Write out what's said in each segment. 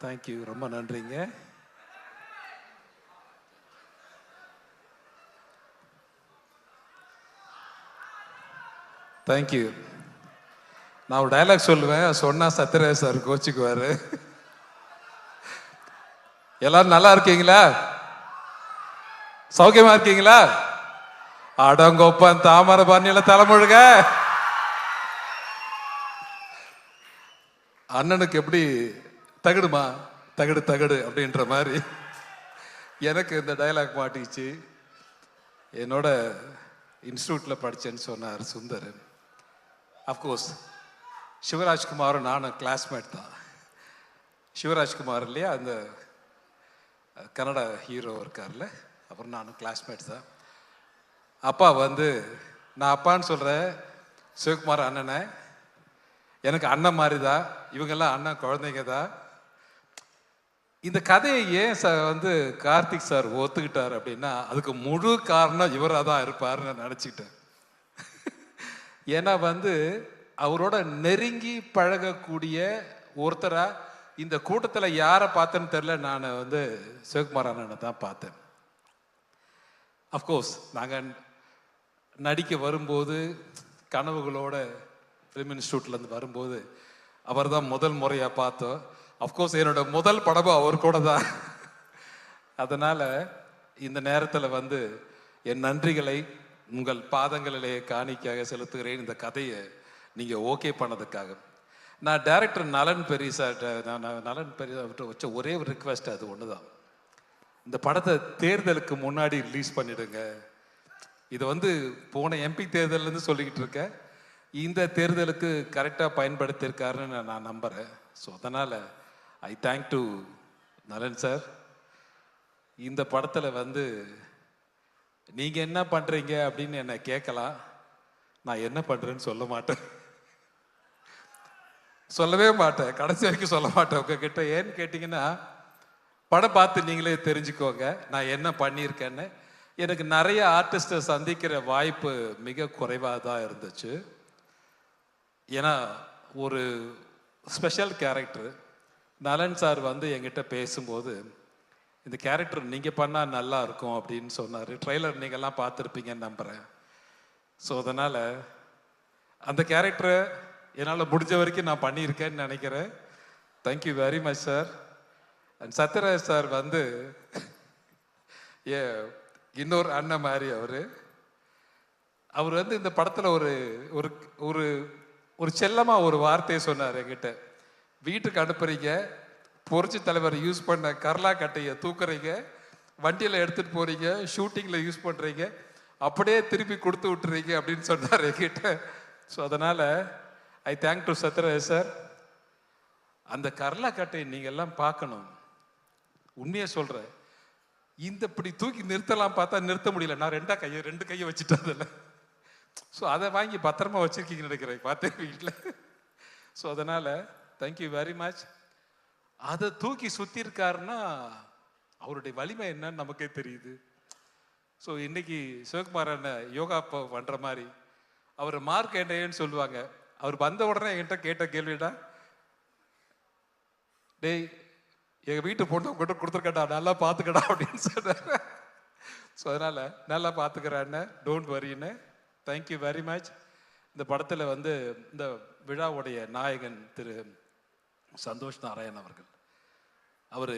Thank you, ரொம்ப நன்றிங்க. Thank you. நான் ஒரு டைலாக் சொல்லுவேன், சொன்னா சத்யராஜ் சார் கோச்சுக்குவாரு. எல்லாரும் நல்லா இருக்கீங்களா? சௌக்கியமா இருக்கீங்களா? அடங்கொப்பன் தாமரை பண்ணியில தலைமுழுக. அண்ணனுக்கு எப்படி தகடுமா தகடு தகடு அப்படின்ற மாதிரி எனக்கு இந்த டைலாக் மாட்டிச்சு. என்னோட இன்ஸ்டியூட்டில் படித்தேன்னு சொன்னார் சுந்தர். அஃப்கோர்ஸ் சிவராஜ்குமாரும் நானும் கிளாஸ்மேட் தான். சிவராஜ்குமார் இல்லையா, அந்த கன்னட ஹீரோ இருக்கார்ல, அப்புறம் நானும் கிளாஸ்மேட் தான். அப்பா வந்து, நான் அப்பான்னு சொல்கிறேன் சிவகுமார் அண்ணனை, எனக்கு அண்ணன் மாதிரி தான், இவங்கெல்லாம் அண்ணன் குழந்தைங்க தான். இந்த கதையை ஏன் வந்து கார்த்திக் சார் ஒத்துக்கிட்டார் அப்படின்னா, அதுக்கு முழு காரணம் இவராக தான் இருப்பார்னு நான் நினச்சிக்கிட்டேன். ஏன்னா வந்து அவரோட நெருங்கி பழகக்கூடிய ஒருத்தரா இந்த கூட்டத்தில் யாரை பார்த்தேன்னு தெரில, நான் வந்து சிவகுமார் அண்ணனை தான் பார்த்தேன். அஃப்கோர்ஸ் நாங்கள் நடிக்க வரும்போது, கனவுகளோட ஃபிலிம் இன்ஸ்டியூட்லேருந்து வரும்போது அவர் தான் முதல் முறையாக பார்த்தோம். அஃப்கோர்ஸ் என்னோட முதல் படமும் அவர் கூட தான். அதனால் இந்த நேரத்தில் வந்து என் நன்றிகளை உங்கள் பாதங்களிலே காணிக்காக செலுத்துகிறேன். இந்த கதையை நீங்கள் ஓகே பண்ணதுக்காக. நான் டைரக்டர் நலன் பெரிய சார்ட்ட, நலன் பெரிய அவர்கிட்ட வச்ச ஒரே ஒரு ரிக்வெஸ்ட் அது ஒன்று தான். இந்த படத்தை தேர்தலுக்கு முன்னாடி ரிலீஸ் பண்ணிடுங்க. இதை வந்து போன எம்பி தேர்தல்லேருந்து சொல்லிக்கிட்டு இருக்கேன், இந்த தேர்தலுக்கு கரெக்டாக பயன்படுத்தியிருக்காருன்னு நான் நம்புகிறேன். ஸோ அதனால் ஐ தேங்க் டு நலன் சார். இந்த படத்தில் வந்து நீங்கள் என்ன பண்ணுறீங்க அப்படின்னு என்னை கேட்கலாம், நான் என்ன பண்ணுறேன்னு சொல்ல மாட்டேன், சொல்லவே மாட்டேன், கடைசி வரைக்கும் சொல்ல மாட்டேன் உங்ககிட்ட. ஏன்னு கேட்டிங்கன்னா, படம் பார்த்து நீங்களே தெரிஞ்சுக்கோங்க நான் என்ன பண்ணியிருக்கேன்னு. எனக்கு நிறைய ஆர்டிஸ்ட்டை சந்திக்கிற வாய்ப்பு மிக குறைவாக தான் இருந்துச்சு. ஏன்னா ஒரு ஸ்பெஷல் கேரக்டர் நலன் சார் வந்து என்கிட்ட பேசும்போது, இந்த கேரக்டர் நீங்கள் பண்ணால் நல்லா இருக்கும் அப்படின்னு சொன்னார். ட்ரெய்லர் நீங்கள்லாம் பார்த்துருப்பீங்கன்னு நம்புகிறேன். ஸோ அதனால் அந்த கேரக்டரை என்னால் முடிஞ்ச வரைக்கும் நான் பண்ணியிருக்கேன்னு நினைக்கிறேன். Thank you very much sir. And Sathyaraj sir வந்து இன்னொரு அண்ணன் மாதிரி அவர் வந்து இந்த படத்தில் ஒரு ஒரு ஒரு செல்லமாக ஒரு வார்த்தையை சொன்னார் என்கிட்ட. வீட்டுக்கு அனுப்புறீங்க, புரட்சி தலைவர் யூஸ் பண்ண கர்லா கட்டையை தூக்குறீங்க, வண்டியில் எடுத்துகிட்டு போகிறீங்க, ஷூட்டிங்கில் யூஸ் பண்ணுறீங்க, அப்படியே திருப்பி கொடுத்து விட்டுறீங்க அப்படின்னு சொன்னார் என்கிட்ட. ஸோ அதனால் ஐ தேங்க் டு சத்யராஜ் சார். அந்த கர்லா கட்டையை நீங்கள் எல்லாம் பார்க்கணும். உண்மையை சொல்கிறேன், இந்த இப்படி தூக்கி நிறுத்தலாம் பார்த்தா நிறுத்த முடியல. நான் ரெண்டு கையை வச்சுட்டேன் அதில். ஸோ அதை வாங்கி பத்திரமா வச்சுருக்கீங்கன்னு நினைக்கிறேன், பார்த்தேன் வீட்டில். ஸோ அதனால் தேங்க்யூ வெரி மச். அதை தூக்கி சுற்றி இருக்காருன்னா அவருடைய வலிமை என்னன்னு நமக்கே தெரியுது. ஸோ இன்னைக்கு சிவகுமார் அண்ணன் யோகா பண்ணுற மாதிரி அவர் மார்க் என்னன்னு சொல்லுவாங்க. அவர் வந்த உடனே என்கிட்ட கேட்ட கேள்விடா, டேய் எங்கள் வீட்டு பொண்ணு உங்கள்கிட்ட கொடுத்துருக்கடா, நல்லா பார்த்துக்கடா அப்படின்னு சொன்னார். ஸோ அதனால் நல்லா பார்த்துக்கிறான்னு, டோன்ட் வரின்னு. Thank you very much. இந்த படத்தில் வந்து இந்த விழாவுடைய நாயகன் திரு சந்தோஷ் நாராயண் அவர்கள், அவர்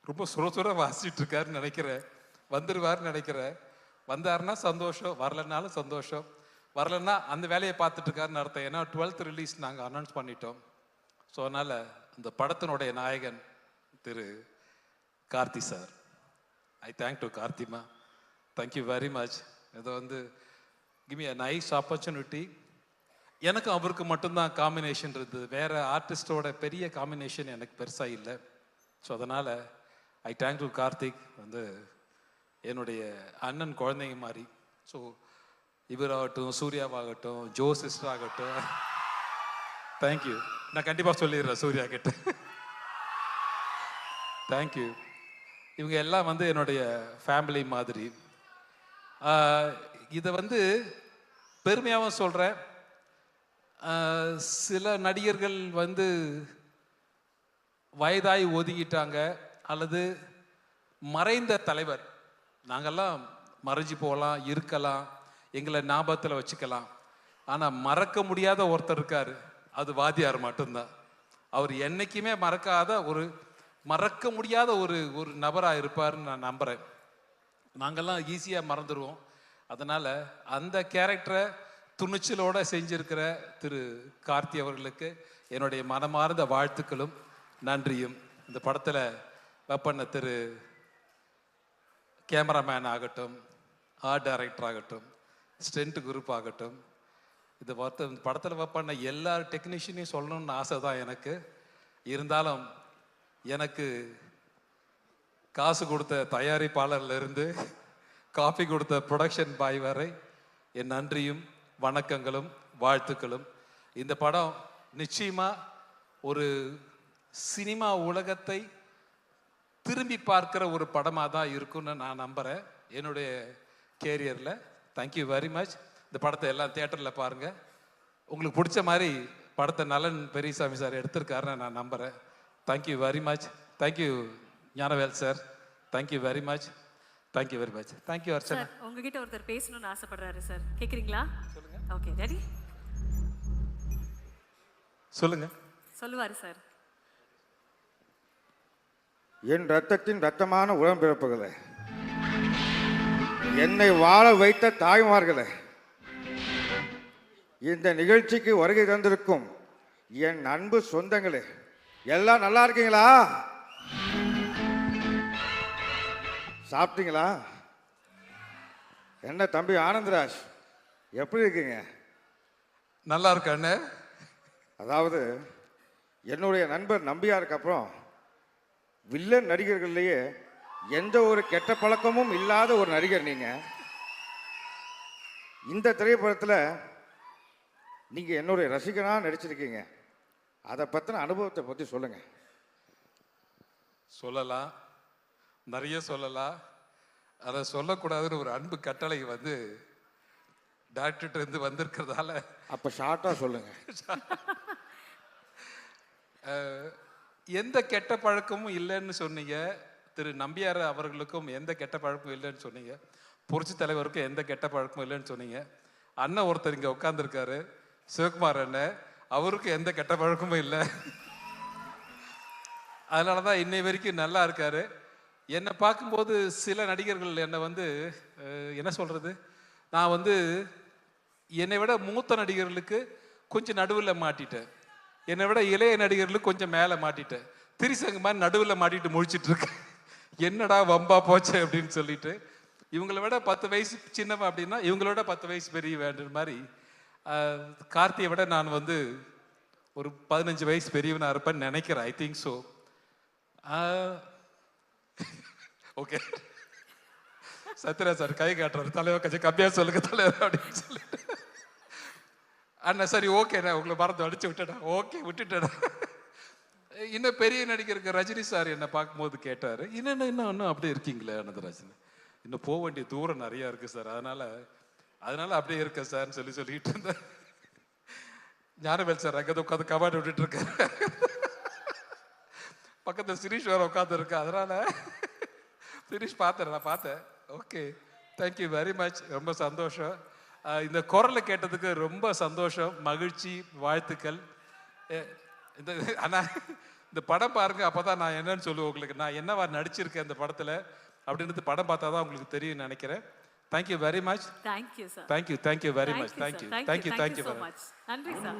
ரொம்ப சுர வாசிச்சுட்டு இருக்காருன்னு நினைக்கிறேன். வந்துடுவார்னு நினைக்கிறேன். வந்தாருன்னா சந்தோஷம், வரலன்னாலும் சந்தோஷம். வரலன்னா அந்த வேலையை பார்த்துட்டு இருக்காருன்னு அர்த்தம். ஏன்னா 12th ரிலீஸ் நாங்கள் அனௌன்ஸ் பண்ணிட்டோம். ஸோ அதனால் இந்த படத்தினுடைய நாயகன் Thiru Karthi sir, I thank to கார்த்திமா. Thank you very much. இதை வந்து give me a nice opportunity. எனக்கும் அவருக்கு மட்டும்தான் காம்பினேஷன் இருந்தது, வேறு ஆர்டிஸ்டோட பெரிய காம்பினேஷன் எனக்கு பெருசாக இல்லை. ஸோ அதனால் ஐ தேங்க் டு கார்த்திக். வந்து என்னுடைய அண்ணன் குழந்தைங்க மாதிரி. ஸோ இவராகட்டும், சூர்யாவாகட்டும், ஜோ சிஸ்டர் ஆகட்டும், தேங்க்யூ. நான் கண்டிப்பாக சொல்லிடுறேன் சூர்யா கிட்ட. தேங்க்யூ. இவங்க எல்லாம் வந்து என்னுடைய ஃபேமிலி மாதிரி. இதை வந்து பெருமையாகவும் சொல்கிறேன். சில நடிகர்கள் வந்து வயதாகி ஒதுங்கிட்டாங்க அல்லது மறைந்த தலைவர், நாங்கள்லாம் மறைஞ்சு போகலாம், இருக்கலாம், எங்களை ஞாபகத்தில் வச்சுக்கலாம். ஆனால் மறக்க முடியாத ஒருத்தர் இருக்கார், அது வாத்தியார் மட்டும்தான். அவர் என்றைக்குமே மறக்க முடியாத ஒரு நபராக இருப்பார்னு நான் நம்புகிறேன். நாங்கள்லாம் ஈஸியாக மறந்துடுவோம். அதனால் அந்த கேரக்டரை துணிச்சலோடு செஞ்சிருக்கிற திரு கார்த்தி அவர்களுக்கு என்னுடைய மனமார்ந்த வாழ்த்துக்களும் நன்றியும். இந்த படத்தில் பண்ண திரு கேமராமேன் ஆகட்டும், ஆர்ட் டைரக்டர் ஆகட்டும், ஸ்டென்ட் குரூப் ஆகட்டும், இந்த படத்தில் பண்ண எல்லா டெக்னீஷியனையும் சொல்லணும்னு ஆசை தான் எனக்கு. இருந்தாலும் எனக்கு காசு கொடுத்த தயாரிப்பாளர்லேருந்து காப்பி கொடுத்த ப்ரொடக்ஷன் பாய் வரை என் நன்றியும் வணக்கங்களும் வாழ்த்துக்களும். இந்த படம் நிச்சயமாக ஒரு சினிமா உலகத்தை திரும்பி பார்க்குற ஒரு படமாக தான் இருக்குன்னு நான் நம்புகிறேன் என்னுடைய கேரியரில். Thank you very much. இந்த படத்தை எல்லாம் தியேட்டரில் பாருங்கள். உங்களுக்கு பிடிச்ச மாதிரி படத்தை நலன் பெரியசாமி சார் எடுத்திருக்காருன்னு நான் நம்புகிறேன். Thank you very much. Thank you Gnanavel sir. Thank you very much. Thank you very much. Thank you Archana. Sir, உங்ககிட்ட ஒருத்தர் பேசணும்னு ஆசைப்படுறாரு சார். கேட்குறீங்களா? சொல்லுங்க. Okay, ready? சொல்லுங்க. சொல்லுவாரு சார். என் ரத்தத்தின் ரத்தமான உடன்பிறப்புகளே, என்னை வாழ வைத்த தாய்மார்களே, இந்த நிகழ்ச்சிக்கு வருகை தந்திருக்கும் என் அன்பு சொந்தங்களே, எல்லாம் நல்லா இருக்கீங்களா? சாப்பிட்டீங்களா? என்ன தம்பி ஆனந்தராஜ், எப்படி இருக்கீங்க? நல்லா இருக்கானே. அதாவது என்னுடைய நண்பர் நம்பியாருக்கு அப்புறம் வில்லன் நடிகர்கள்லேயே எந்த ஒரு கெட்ட பழக்கமும் இல்லாத ஒரு நடிகர் நீங்கள். இந்த திரைப்படத்தில் நீங்கள் என்னுடைய ரசிகனாக நடிச்சிருக்கீங்க. அதை பற்றின அனுபவத்தை பற்றி சொல்லுங்கள். சொல்லலாம், நிறைய சொல்லலாம். அதை சொல்லக்கூடாதுன்னு ஒரு அன்பு கட்டளை டாக்டர்கிட்ட இருந்து வந்திருக்கிறதால அப்போ ஷார்ட்டாக சொல்லுங்கள். எந்த கெட்ட பழக்கமும் இல்லைன்னு சொன்னீங்க. திரு நம்பியார் அவர்களுக்கும் எந்த கெட்ட பழக்கமும் இல்லைன்னு சொன்னீங்க. புரட்சி தலைவருக்கும் எந்த கெட்ட பழக்கமும் இல்லைன்னு சொன்னீங்க. அண்ணன் ஒருத்தர் இங்கே உட்காந்துருக்காரு, சிவகுமார் அண்ணன், அவருக்கும் எந்த கெட்ட பழக்கமும் இல்லை. அதனால தான் இன்னை வரைக்கும் நல்லா இருக்காரு. என்னை பார்க்கும்போது சில நடிகர்கள் என்னை என்ன சொல்கிறது, நான் என்னை விட மூத்த நடிகர்களுக்கு கொஞ்சம் நடுவில் மாட்டிட்டேன், என்னை விட இளைய நடிகர்களுக்கு கொஞ்சம் மேலே மாட்டிட்டேன். திரிசங்கு மாதிரி நடுவில் மாட்டிட்டு முழிச்சிட்டு இருக்கேன். என்னடா வம்பா போச்சு அப்படின்னு சொல்லிட்டு. இவங்கள விட 10 வயசு சின்னவன் அப்படின்னா இவங்களோட 10 வயசு பெரிய வேண்டுற மாதிரி கார்த்தியை விட நான் ஒரு 15 வயசு பெரியவனா இருப்பேன்னு நினைக்கிறேன். I think so. Okay, Sathyaraj sir கை காட்டுறாரு, தலைவர் கொஞ்சம் கம்மியா சொல்லுங்க தலைவர் அப்படின்னு சொல்லிட்டு. அண்ணா சரி ஓகே, நான் உங்களை மறந்து அடிச்சு விட்டேன். ஓகே விட்டுட்டேன். இன்னும் பெரிய நடிகருக்கு ரஜினி சார் என்னை பார்க்கும்போது கேட்டார், இன்னும் அப்படியே இருக்கீங்களே அனந்தராஜன், இன்னும் போக வேண்டிய தூரம் நிறையா இருக்குது சார், அதனால அப்படியே இருக்க சார்னு சொல்லிட்டு இருந்தேன். ஞானவேல் சார் அங்கே உட்காந்து கபாடி விட்டுட்டு இருக்காரு, பக்கத்தில் சிரீஷ் வேற உட்காந்து இருக்கா, அதனால சிரீஷ் நான் பார்த்தேன். Okay, thank you very much. ரொம்ப சந்தோஷம். இந்த குரலை கேட்டதுக்கு ரொம்ப சந்தோஷம், மகிழ்ச்சி, வாழ்த்துக்கள். ஆனால் இந்த படம் பாருங்க, அப்போதான் நான் என்னன்னு சொல்லுவேன் உங்களுக்கு, நான் என்னவா நடிச்சிருக்கேன் இந்த படத்தில் அப்படின்றது படம் பார்த்தா தான் உங்களுக்கு தெரியும் நினைக்கிறேன். Thank you very much. Thank you sir. Thank you very much. Thank you so much. நன்றி சார்.